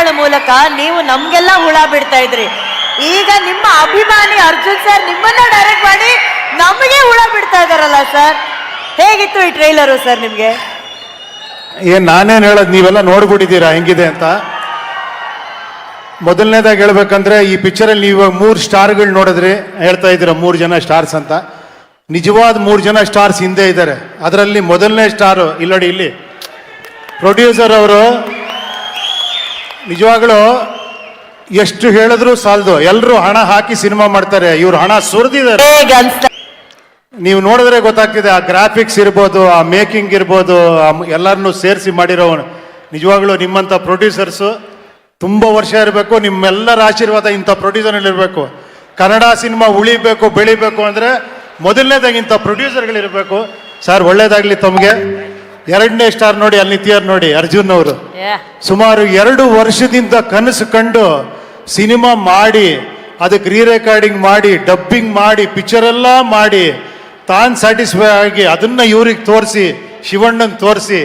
ಸಿನಿಮಾಗಳ ಮೂಲಕ ನೀವು ನಮ್ಗೆಲ್ಲ ಹುಳ ಬಿಡ್ತಾ ಇದ್ರಿ. ಈಗ ನಿಮ್ಮ ಅಭಿಮಾನಿ ಅರ್ಜುನ್ ಸರ್ ನಿಮ್ಮನ್ನ ಡೈರೆಕ್ಟ್ ಮಾಡಿ ನಮಗೆ ಹುಳ ಬಿಡ್ತಾ ಇದಾರಲ್ಲ ಸರ್, ಹೇಗಿತ್ತು ಈ ಟ್ರೈಲರು ಸರ್ ನಿಮ್ಗೆ? ನಾನೇನು ಹೇಳೋದು, ನೀವೆಲ್ಲ ನೋಡ್ಬಿಟ್ಟಿದ್ದೀರಾ ಹೆಂಗಿದೆ ಅಂತ. ಮೊದಲನೇದಾಗಿ ಹೇಳ್ಬೇಕಂದ್ರೆ ಈ ಪಿಕ್ಚರಲ್ಲಿ ನೀವು 3 ಸ್ಟಾರ್ಗಳು ನೋಡಿದ್ರಿ, ಹೇಳ್ತಾ ಇದ್ದೀರಾ 3 ಜನ ಸ್ಟಾರ್ಸ್ ಅಂತ. ನಿಜವಾದ 3 ಜನ ಸ್ಟಾರ್ಸ್ ಹಿಂದೆ ಇದ್ದಾರೆ. ಅದರಲ್ಲಿ ಮೊದಲನೇ ಸ್ಟಾರು ಇಲ್ಲೋಡಿ, ಇಲ್ಲಿ ಪ್ರೊಡ್ಯೂಸರ್ ಅವರು ನಿಜವಾಗ್ಲೂ ಎಷ್ಟು ಹೇಳಿದ್ರು ಸಾಲದು. ಎಲ್ಲರೂ ಹಣ ಹಾಕಿ ಸಿನಿಮಾ ಮಾಡ್ತಾರೆ, ಇವ್ರು ಹಣ ಸುರಿದಿದ್ದಾರೆ. ನೀವು ನೋಡಿದ್ರೆ ಗೊತ್ತಾಗ್ತಿದೆ, ಆ ಗ್ರಾಫಿಕ್ಸ್ ಇರ್ಬೋದು, ಆ ಮೇಕಿಂಗ್ ಇರ್ಬೋದು, ಎಲ್ಲರನ್ನೂ ಸೇರಿಸಿ ಮಾಡಿರೋ ನಿಜವಾಗ್ಲೂ ನಿಮ್ಮಂಥ ಪ್ರೊಡ್ಯೂಸರ್ಸು ತುಂಬ ವರ್ಷ ಇರಬೇಕು. ನಿಮ್ಮೆಲ್ಲರ ಆಶೀರ್ವಾದ ಇಂಥ ಪ್ರೊಡ್ಯೂಸರ್ಗಳು ಇರಬೇಕು. ಕನ್ನಡ ಸಿನಿಮಾ ಉಳಿಬೇಕು ಬೆಳಿಬೇಕು ಅಂದರೆ ಮೊದಲನೇದಾಗಿ ಇಂಥ ಪ್ರೊಡ್ಯೂಸರ್ಗಳಿರಬೇಕು. ಸರ್ ಒಳ್ಳೇದಾಗಲಿ ತಮಗೆ. 2ನೇ ಸ್ಟಾರ್ ನೋಡಿ, ಅಲ್ಲಿ ನಿತ್ಯಾರ್ ನೋಡಿ, ಅರ್ಜುನ್ ಅವರು ಸುಮಾರು 2 ವರ್ಷದಿಂದ ಕನಸು ಕಂಡು ಸಿನಿಮಾ ಮಾಡಿ, ಅದಕ್ಕೆ ರೀ ರೆಕಾರ್ಡಿಂಗ್ ಮಾಡಿ, ಡಬ್ಬಿಂಗ್ ಮಾಡಿ, ಪಿಕ್ಚರೆಲ್ಲ ಮಾಡಿ, ತಾನು ಸ್ಯಾಟಿಸ್ಫೈ ಆಗಿ ಅದನ್ನು ಇವ್ರಿಗೆ ತೋರಿಸಿ, ಶಿವಣ್ಣಂಗೆ ತೋರಿಸಿ,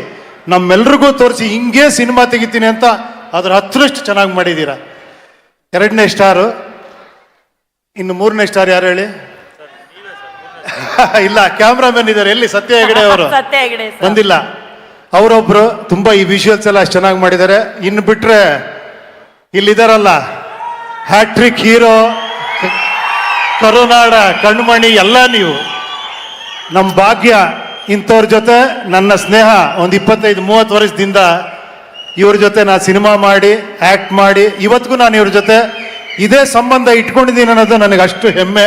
ನಮ್ಮೆಲ್ರಿಗೂ ತೋರಿಸಿ ಹಿಂಗೆ ಸಿನಿಮಾ ತೆಗಿತೀನಿ ಅಂತ ಅದ್ರ 10ರಷ್ಟು ಚೆನ್ನಾಗಿ ಮಾಡಿದ್ದೀರಾ. 2ನೇ ಸ್ಟಾರು. ಇನ್ನು 3ನೇ ಸ್ಟಾರ್ ಯಾರು ಹೇಳಿ? ಇಲ್ಲ, ಕ್ಯಾಮ್ರಾಮನ್ ಇದ್ದಾರೆ. ಎಲ್ಲಿ? ಸತ್ಯ ಹೆಗಡೆ ಅವರು ಬಂದಿಲ್ಲ. ಅವರೊಬ್ರು ತುಂಬಾ ಈ ವಿಜುವಲ್ಸ್ ಎಲ್ಲ ಅಷ್ಟು ಚೆನ್ನಾಗಿ ಮಾಡಿದ್ದಾರೆ. ಇನ್ನು ಬಿಟ್ರೆ ಇಲ್ಲಿದಾರಲ್ಲ, ಹ್ಯಾಟ್ರಿಕ್ ಹೀರೋ, ಕರುನಾಡ ಕಣ್ಮಣಿ ಎಲ್ಲ ನೀವು. ನಮ್ಮ ಭಾಗ್ಯ ಇಂಥವ್ರ ಜೊತೆ ನನ್ನ ಸ್ನೇಹ ಒಂದು 25-30 ವರ್ಷದಿಂದ ಇವ್ರ ಜೊತೆ ನಾನು ಸಿನಿಮಾ ಮಾಡಿ ಆ್ಯಕ್ಟ್ ಮಾಡಿ ಇವತ್ತಿಗೂ ನಾನು ಇವ್ರ ಜೊತೆ ಇದೇ ಸಂಬಂಧ ಇಟ್ಕೊಂಡಿದ್ದೀನಿ ಅನ್ನೋದು ನನಗೆ ಅಷ್ಟು ಹೆಮ್ಮೆ.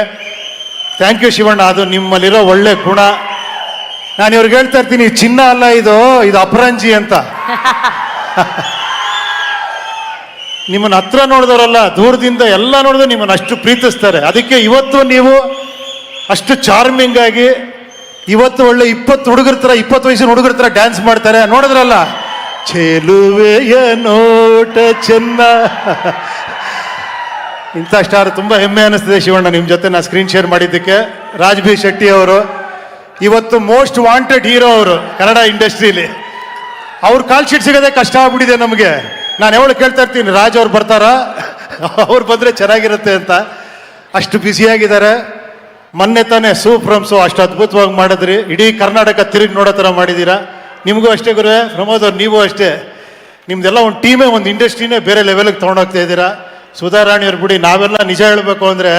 ಥ್ಯಾಂಕ್ ಯು ಶಿವಣ್ಣ, ಅದು ನಿಮ್ಮಲ್ಲಿರೋ ಒಳ್ಳೆ ಗುಣ. ನಾನು ಇವ್ರಿಗೆ ಹೇಳ್ತಾ ಇರ್ತೀನಿ, ಚಿನ್ನ ಅಲ್ಲ ಇದು ಅಪರಂಜಿ ಅಂತ. ನಿಮ್ಮನ್ನ ಹತ್ರ ನೋಡಿದವರಲ್ಲ, ದೂರದಿಂದ ಎಲ್ಲ ನೋಡಿದ್ರೆ ನಿಮ್ಮನ್ನು ಅಷ್ಟು ಪ್ರೀತಿಸ್ತಾರೆ. ಅದಕ್ಕೆ ಇವತ್ತು ನೀವು ಅಷ್ಟು ಚಾರ್ಮಿಂಗ್ ಆಗಿ ಇವತ್ತು ಒಳ್ಳೆ 20 ಹುಡುಗರ ಥರ, 20 ವಯಸ್ಸಿನ ಹುಡುಗರ ಥರ ಡ್ಯಾನ್ಸ್ ಮಾಡ್ತಾರೆ. ನೋಡಿದ್ರಲ್ಲ, ಚೆಲುವೆಯ ನೋಟ ಚೆನ್ನ. ಇಂಥ ಸ್ಟಾರ್ ತುಂಬ ಹೆಮ್ಮೆ ಅನ್ನಿಸ್ತಿದೆ ಶಿವಣ್ಣ ನಿಮ್ಮ ಜೊತೆ ನಾನು ಸ್ಕ್ರೀನ್ ಶೇರ್ ಮಾಡಿದ್ದಕ್ಕೆ. ರಾಜ್ ಬಿ ಶೆಟ್ಟಿ ಅವರು ಇವತ್ತು ಮೋಸ್ಟ್ ವಾಂಟೆಡ್ ಹೀರೋ ಅವರು ಕನ್ನಡ ಇಂಡಸ್ಟ್ರಿಲಿ. ಅವ್ರ ಕಾಲ್ ಶೀಟ್ ಸಿಗೋದೇ ಕಷ್ಟ ಆಗ್ಬಿಟ್ಟಿದೆ ನಮಗೆ. ನಾನು ಯಾವಾಗ ಕೇಳ್ತಾ ಇರ್ತೀನಿ, ರಾಜ್ ಅವ್ರು ಬರ್ತಾರಾ, ಅವ್ರು ಬಂದರೆ ಚೆನ್ನಾಗಿರುತ್ತೆ ಅಂತ. ಅಷ್ಟು ಬ್ಯುಸಿಯಾಗಿದ್ದಾರೆ. ಮೊನ್ನೆ ತಾನೇ ಸೂಪ್ರಮ್ಸು ಅಷ್ಟು ಅದ್ಭುತವಾಗಿ ಮಾಡಿದ್ರಿ. ಇಡೀ ಕರ್ನಾಟಕ ತಿರುಗಿ ನೋಡೋ ಥರ ಮಾಡಿದ್ದೀರಾ. ನಿಮಗೂ ಅಷ್ಟೇ ಗುರುವೇ, ಪ್ರಮೋದ್ ಅವ್ರು ನೀವು ಅಷ್ಟೇ. ನಿಮ್ದೆಲ್ಲ ಒಂದು ಟೀಮೇ, ಒಂದು ಇಂಡಸ್ಟ್ರಿನೇ ಬೇರೆ ಲೆವೆಲ್ಗೆ ತೊಗೊಂಡೋಗ್ತಾ ಇದ್ದೀರಾ. ಸುಧಾರಾಣಿ ಅವ್ರು ಬಿಡಿ, ನಾವೆಲ್ಲ ನಿಜ ಹೇಳಬೇಕು ಅಂದರೆ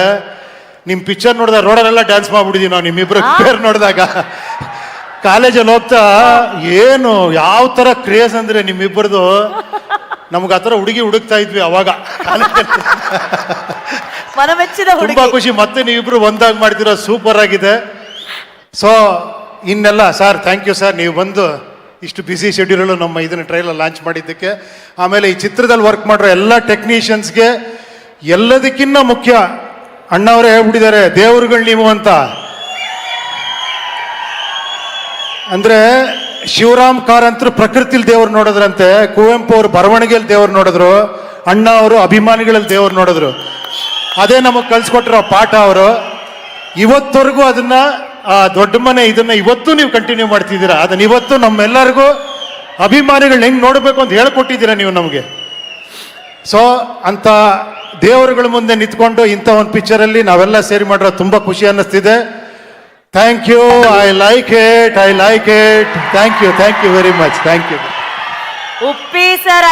ನಿಮ್ಮ ಪಿಕ್ಚರ್ ನೋಡಿದಾಗ ರೋಡಲ್ಲೆಲ್ಲ ಡ್ಯಾನ್ಸ್ ಮಾಡ್ಬಿಟ್ಟಿದ್ದೀವಿ ನಾವು ನಿಮ್ಮಿಬ್ಬರು ಪೇರ್ ನೋಡಿದಾಗ. ಕಾಲೇಜಲ್ಲಿ ಹೋಗ್ತಾ ಏನು ಯಾವ ಥರ ಕ್ರೇಜ್ ಅಂದರೆ ನಿಮ್ಮಿಬ್ಬರದು. ನಮ್ಗೆ ಆ ಥರ ಹುಡುಗಿ ಹುಡುಕ್ತಾ ಇದ್ವಿ ಅವಾಗ ತುಂಬಾ ಖುಷಿ. ಮತ್ತೆ ನೀವಿಬ್ರು ಒಂದಾಗಿ ಮಾಡ್ತಿರೋ ಸೂಪರ್ ಆಗಿದೆ. ಸೊ ಇನ್ನೆಲ್ಲ ಸರ್ ಥ್ಯಾಂಕ್ ಯು ಸರ್, ನೀವು ಬಂದು ಇಷ್ಟು ಬ್ಯುಸಿ ಶೆಡ್ಯೂಲಲ್ಲೂ ನಮ್ಮ ಇದನ್ನು ಟ್ರೈಲರ್ ಲಾಂಚ್ ಮಾಡಿದ್ದಕ್ಕೆ. ಆಮೇಲೆ ಈ ಚಿತ್ರದಲ್ಲಿ ವರ್ಕ್ ಮಾಡಿರೋ ಎಲ್ಲ ಟೆಕ್ನಿಷಿಯನ್ಸ್ಗೆ, ಎಲ್ಲದಕ್ಕಿಂತ ಮುಖ್ಯ ಅಣ್ಣವರೇ ಹೇಳ್ಬಿಟ್ಟಿದ್ದಾರೆ, ದೇವ್ರುಗಳು ನೀವು ಅಂತ. ಅಂದರೆ ಶಿವರಾಮ್ ಕಾರಂತರು ಪ್ರಕೃತಿಲಿ ದೇವ್ರು ನೋಡಿದ್ರಂತೆ, ಕುವೆಂಪು ಅವರು ಬರವಣಿಗೆಯಲ್ಲಿ ದೇವ್ರು ನೋಡಿದ್ರು, ಅಣ್ಣ ಅವರು ಅಭಿಮಾನಿಗಳಲ್ಲಿ ದೇವ್ರು ನೋಡಿದ್ರು. ಅದೇ ನಮಗೆ ಕಳ್ಸಿಕೊಟ್ಟಿರೋ ಪಾಠ ಅವರು. ಇವತ್ತವರೆಗೂ ಅದನ್ನ ದೊಡ್ಡ ಮನೆ ಇದನ್ನ ಇವತ್ತು ನೀವು ಕಂಟಿನ್ಯೂ ಮಾಡ್ತಿದ್ದೀರಾ. ಅದನ್ನ ಇವತ್ತು ನಮ್ಮೆಲ್ಲರಿಗೂ ಅಭಿಮಾನಿಗಳು ಹೆಂಗೆ ನೋಡಬೇಕು ಅಂತ ಹೇಳ್ಕೊಟ್ಟಿದ್ದೀರಾ ನೀವು ನಮಗೆ. ಸೊ ಅಂತ ದೇವರುಗಳ ಮುಂದೆ ನಿಂತ್ಕೊಂಡು ಇಂಥ ಒಂದು ಪಿಕ್ಚರಲ್ಲಿ ನಾವೆಲ್ಲ ಸೇರಿ ಮಾಡಿರೋ ತುಂಬ ಖುಷಿ ಅನ್ನಿಸ್ತಿದೆ. Thank you, I like it. Thank you very much. Thank you. Uppi sir.